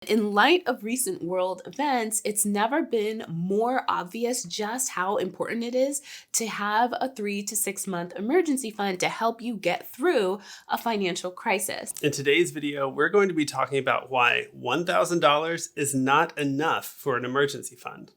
In light of recent world events, it's never been more obvious just how important it is to have a 3 to 6 month emergency fund to help you get through a financial crisis. In today's video, we're going to be talking about why $1,000 is not enough for an emergency fund.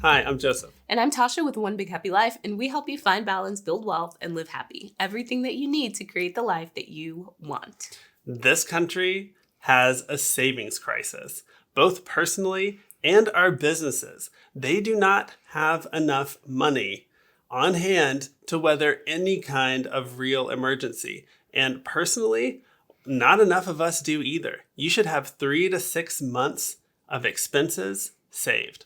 Hi, I'm Joseph. And I'm Tasha with One Big Happy Life, and we help you find balance, build wealth, and live happy. Everything that you need to create the life that you want. This country has a savings crisis, both personally and our businesses. They do not have enough money on hand to weather any kind of real emergency. And personally, not enough of us do either. You should have 3 to 6 months of expenses saved.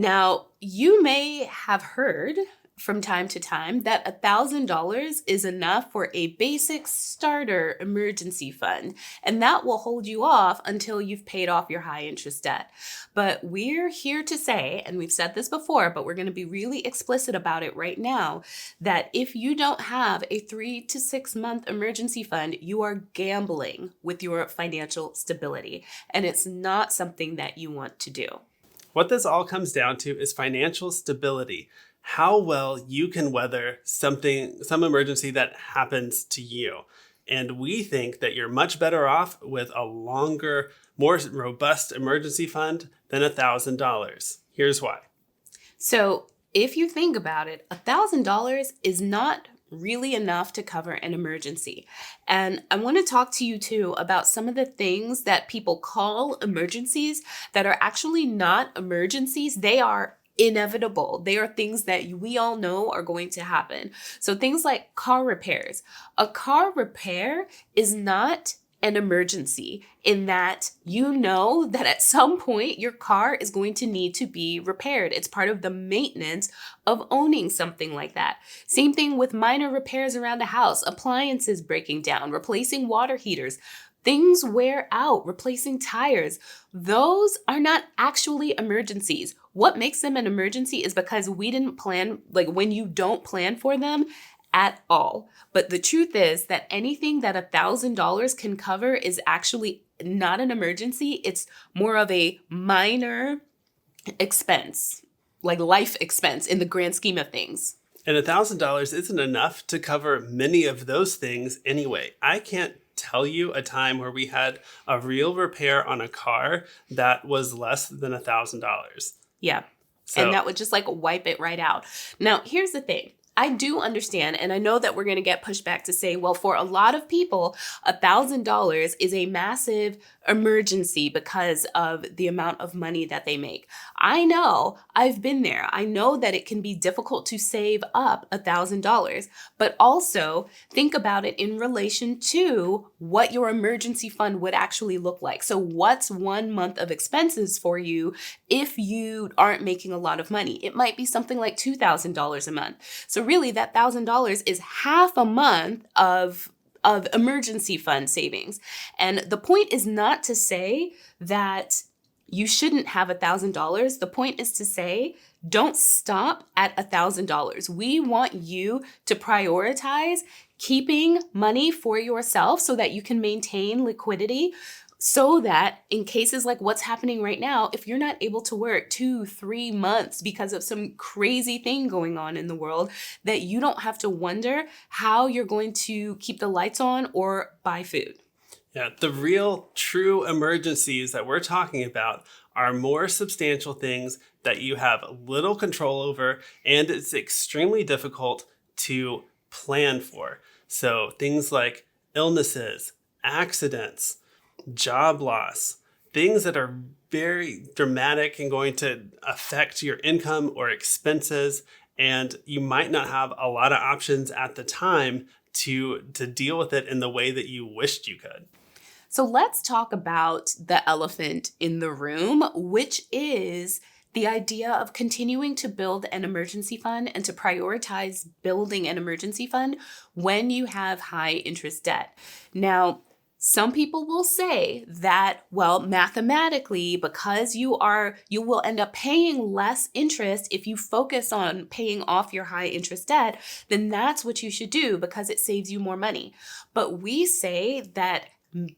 Now, you may have heard from time to time that $1,000 is enough for a basic starter emergency fund, and that will hold you off until you've paid off your high interest debt. But we're here to say, and we've said this before, but we're going to be really explicit about it right now, that if you don't have a 3 to 6 month emergency fund, you are gambling with your financial stability, and it's not something that you want to do. What this all comes down to is financial stability. How well you can weather some emergency that happens to you. And we think that you're much better off with a longer, more robust emergency fund than $1,000. Here's why. So if you think about it, $1,000 is not really enough to cover an emergency. And I want to talk to you too about some of the things that people call emergencies that are actually not emergencies. They are inevitable. They are things that we all know are going to happen. So things like car repairs. A car repair is not an emergency in that you know that at some point your car is going to need to be repaired. It's part of the maintenance of owning something like that. Same thing with minor repairs around a house, appliances breaking down, replacing water heaters. Things wear out, replacing tires. Those are not actually emergencies. What makes them an emergency is because we didn't plan, like when you don't plan for them at all. But the truth is that anything that $1,000 can cover is actually not an emergency. It's more of a minor expense, like life expense in the grand scheme of things. And $1,000 isn't enough to cover many of those things anyway. I can't tell you a time where we had a real repair on a car that was less than $1,000. Yeah. And that would just like wipe it right out. Now, here's the thing. I do understand, and I know that we're going to get pushback to say, well, for a lot of people, $1,000 is a massive emergency because of the amount of money that they make. I know, I've been there. I know that it can be difficult to save up $1,000, but also think about it in relation to what your emergency fund would actually look like. So what's 1 month of expenses for you if you aren't making a lot of money? It might be something like $2,000 a month. So really, that $1,000 is half a month of emergency fund savings. And the point is not to say that you shouldn't have $1,000. The point is to say, don't stop at $1,000. We want you to prioritize keeping money for yourself so that you can maintain liquidity, so that in cases like what's happening right now, if you're not able to work 2-3 months because of some crazy thing going on in the world, that you don't have to wonder how you're going to keep the lights on or buy food. Yeah, the real true emergencies that we're talking about are more substantial things that you have little control over, and it's extremely difficult to plan for. So things like illnesses, accidents, job loss, things that are very dramatic and going to affect your income or expenses, and you might not have a lot of options at the time to deal with it in the way that you wished you could. So let's talk about the elephant in the room, which is the idea of continuing to build an emergency fund and to prioritize building an emergency fund when you have high interest debt. Now, Some people will say that, well, mathematically, because you will end up paying less interest if you focus on paying off your high interest debt, then that's what you should do because it saves you more money. But we say that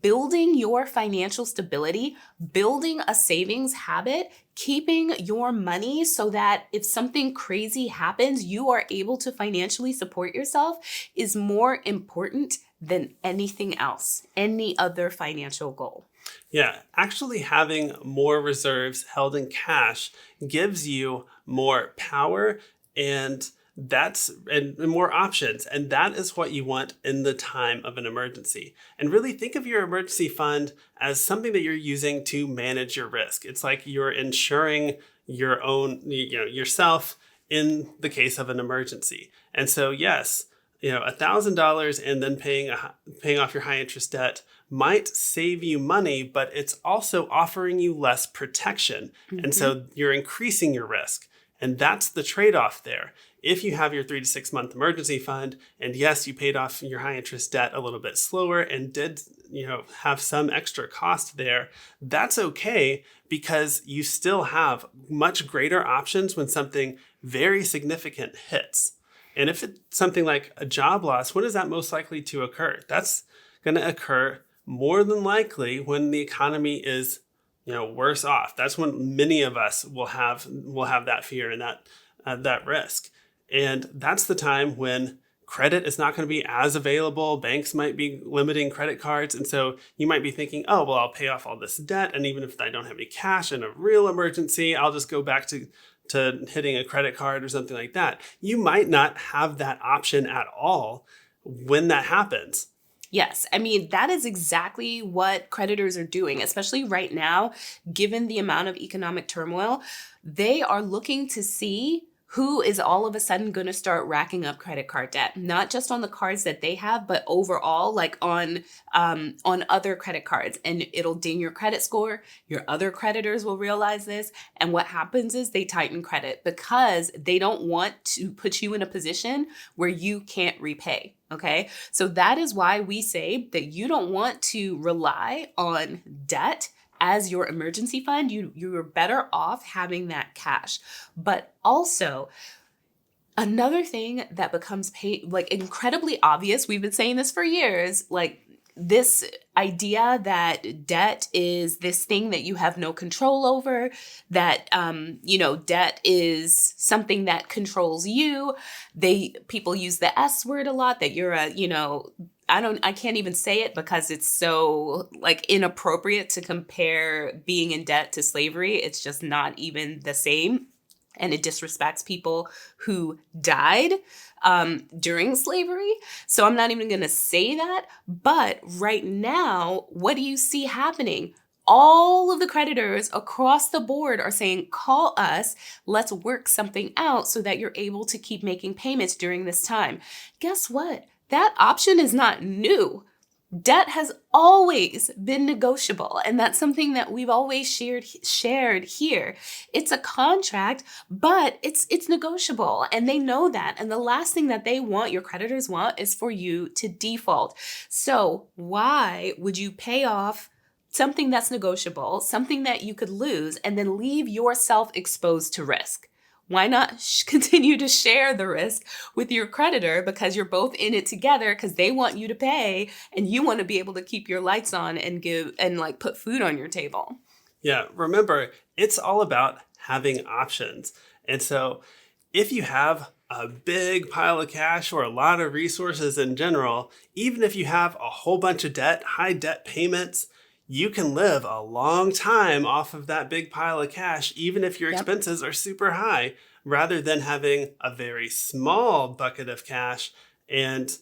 building your financial stability, building a savings habit, keeping your money so that if something crazy happens, you are able to financially support yourself is more important than anything else, any other financial goal. Yeah, actually having more reserves held in cash gives you more power and and more options. And that is what you want in the time of an emergency. And really think of your emergency fund as something that you're using to manage your risk. It's like you're insuring your own, yourself in the case of an emergency. And so, yes, $1,000 and then paying off your high interest debt might save you money, but it's also offering you less protection. Mm-hmm. And so you're increasing your risk. And that's the trade-off there. If you have your 3 to 6 month emergency fund, and yes, you paid off your high interest debt a little bit slower and did, have some extra cost there, that's okay because you still have much greater options when something very significant hits. And if it's something like a job loss, when is that most likely to occur? That's going to occur more than likely when the economy is, worse off. That's when many of us will have that fear and that risk. And that's the time when credit is not going to be as available. Banks might be limiting credit cards. And so you might be thinking, oh, well, I'll pay off all this debt. And even if I don't have any cash in a real emergency, I'll just go back to hitting a credit card or something like that. You might not have that option at all when that happens. Yes. I mean, that is exactly what creditors are doing, especially right now, given the amount of economic turmoil. They are looking to see who is all of a sudden going to start racking up credit card debt, not just on the cards that they have, but overall, like on other credit cards. And it'll ding your credit score. Your other creditors will realize this. And what happens is they tighten credit because they don't want to put you in a position where you can't repay. Okay, so that is why we say that you don't want to rely on debt as your emergency fund. You're better off having that cash. But also, another thing that becomes incredibly obvious, we've been saying this for years, like this idea that debt is this thing that you have no control over, that, debt is something that controls you. People use the S word a lot, that you're I can't even say it because it's so inappropriate to compare being in debt to slavery. It's just not even the same. And it disrespects people who died during slavery. So I'm not even going to say that. But right now, what do you see happening? All of the creditors across the board are saying, call us, let's work something out so that you're able to keep making payments during this time. Guess what? That option is not new. Debt has always been negotiable, and that's something that we've always shared here. It's a contract, but it's negotiable, and they know that. And the last thing that your creditors want, is for you to default. So why would you pay off something that's negotiable, something that you could lose, and then leave yourself exposed to risk? Why not continue to share the risk with your creditor, because you're both in it together, because they want you to pay and you want to be able to keep your lights on and put food on your table. Yeah, remember, it's all about having options. And so if you have a big pile of cash or a lot of resources in general, even if you have a whole bunch of debt, high debt payments, you can live a long time off of that big pile of cash, even if your expenses are super high, rather than having a very small bucket of cash and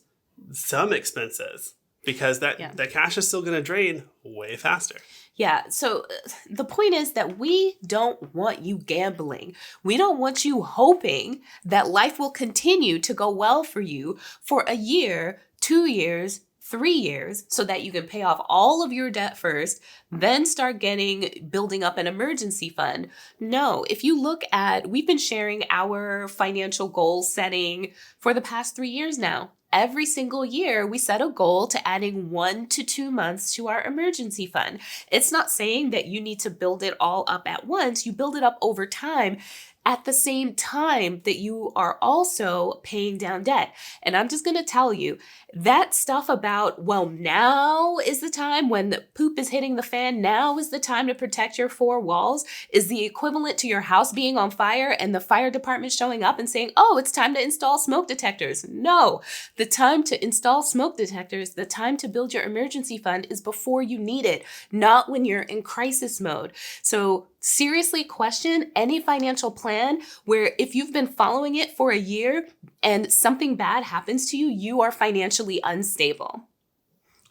some expenses, because that cash is still going to drain way faster. Yeah. So the point is that we don't want you gambling. We don't want you hoping that life will continue to go well for you for a year, 2 years, 3 years, so that you can pay off all of your debt first, then start building up an emergency fund. No, if you look at, we've been sharing our financial goal setting for the past 3 years now. every single year, we set a goal to adding 1 to 2 months to our emergency fund. It's not saying that you need to build it all up at once. You build it up over time at the same time that you are also paying down debt. And I'm just going to tell you that stuff about, well, now is the time when the poop is hitting the fan, now is the time to protect your four walls, is the equivalent to your house being on fire and the fire department showing up and saying, oh, it's time to install smoke detectors. No, the time to install smoke detectors, the time to build your emergency fund is before you need it, not when you're in crisis mode. So seriously question any financial plan where if you've been following it for a year and something bad happens to you, you are financially unstable.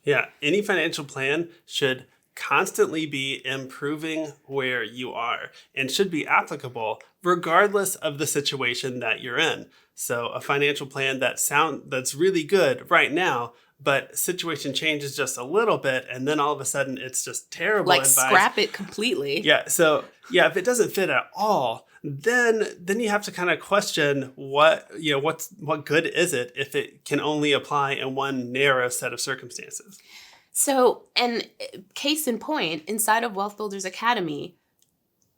Yeah, any financial plan should constantly be improving where you are and should be applicable regardless of the situation that you're in. So a financial plan that's really good right now, but situation changes just a little bit, and then all of a sudden it's just terrible like advice. Scrap it completely. Yeah. So yeah, if it doesn't fit at all, then you have to kind of question what good is it if it can only apply in one narrow set of circumstances. So, and case in point, inside of Wealth Builders Academy,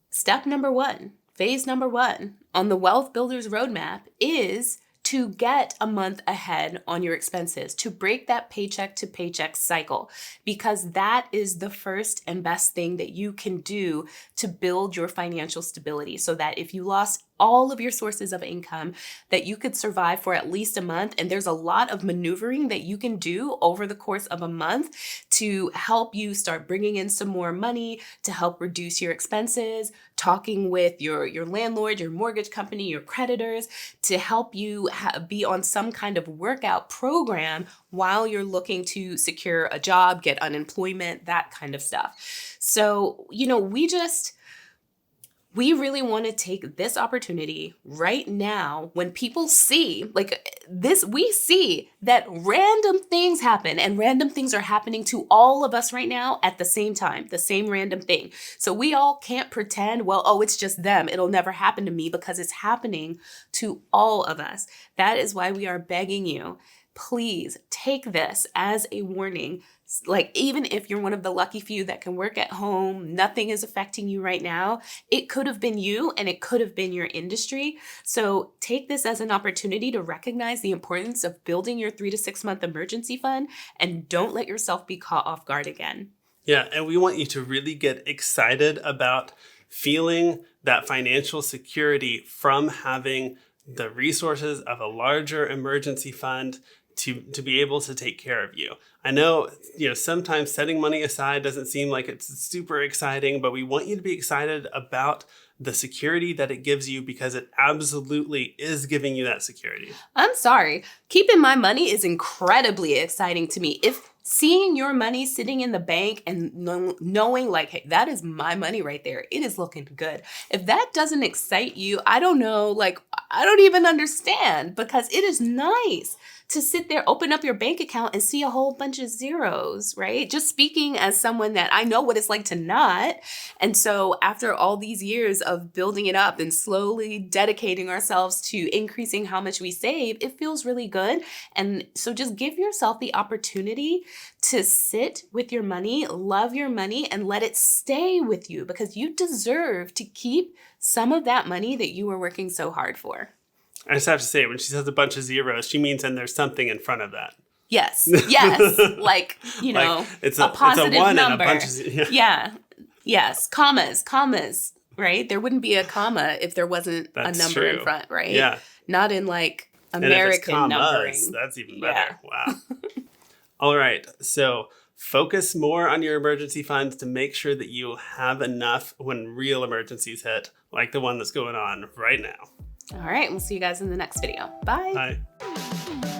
step number 1, phase number 1 on the Wealth Builders Roadmap is to get a month ahead on your expenses, to break that paycheck to paycheck cycle, because that is the first and best thing that you can do to build your financial stability, so that if you lost all of your sources of income, that you could survive for at least a month. And there's a lot of maneuvering that you can do over the course of a month to help you start bringing in some more money, to help reduce your expenses, talking with your landlord, your mortgage company, your creditors, to help you be on some kind of workout program while you're looking to secure a job, get unemployment, that kind of stuff. So, we really want to take this opportunity right now when people see like this, we see that random things happen, and random things are happening to all of us right now at the same time, the same random thing. So we all can't pretend, well, oh, it's just them, it'll never happen to me, because it's happening to all of us. That is why we are begging you, please take this as a warning. Like, even if you're one of the lucky few that can work at home, nothing is affecting you right now. It could have been you, and it could have been your industry. So take this as an opportunity to recognize the importance of building your 3 to 6 month emergency fund, and don't let yourself be caught off guard again. Yeah, and we want you to really get excited about feeling that financial security from having the resources of a larger emergency fund to be able to take care of you. I know, sometimes setting money aside doesn't seem like it's super exciting, but we want you to be excited about the security that it gives you, because it absolutely is giving you that security. I'm sorry. Keeping my money is incredibly exciting to me. If seeing your money sitting in the bank and knowing like, hey, that is my money right there, it is looking good. If that doesn't excite you, I don't know, I don't even understand, because it is nice to sit there, open up your bank account and see a whole bunch of zeros, right? Just speaking as someone that I know what it's like to not. And so after all these years of building it up and slowly dedicating ourselves to increasing how much we save, it feels really good. And so just give yourself the opportunity to sit with your money, love your money, and let it stay with you, because you deserve to keep some of that money that you were working so hard for. I just have to say, when she says a bunch of zeros, she means and there's something in front of that. Yes. It's a positive one number. And a bunch of yeah. Yes. Commas, right? There wouldn't be a comma if there wasn't a number in front, right? Yeah. Not in American and if it's commas, numbering. That's even better. Yeah. Wow. All right. So focus more on your emergency funds to make sure that you have enough when real emergencies hit, like the one that's going on right now. All right. We'll see you guys in the next video. Bye. Bye.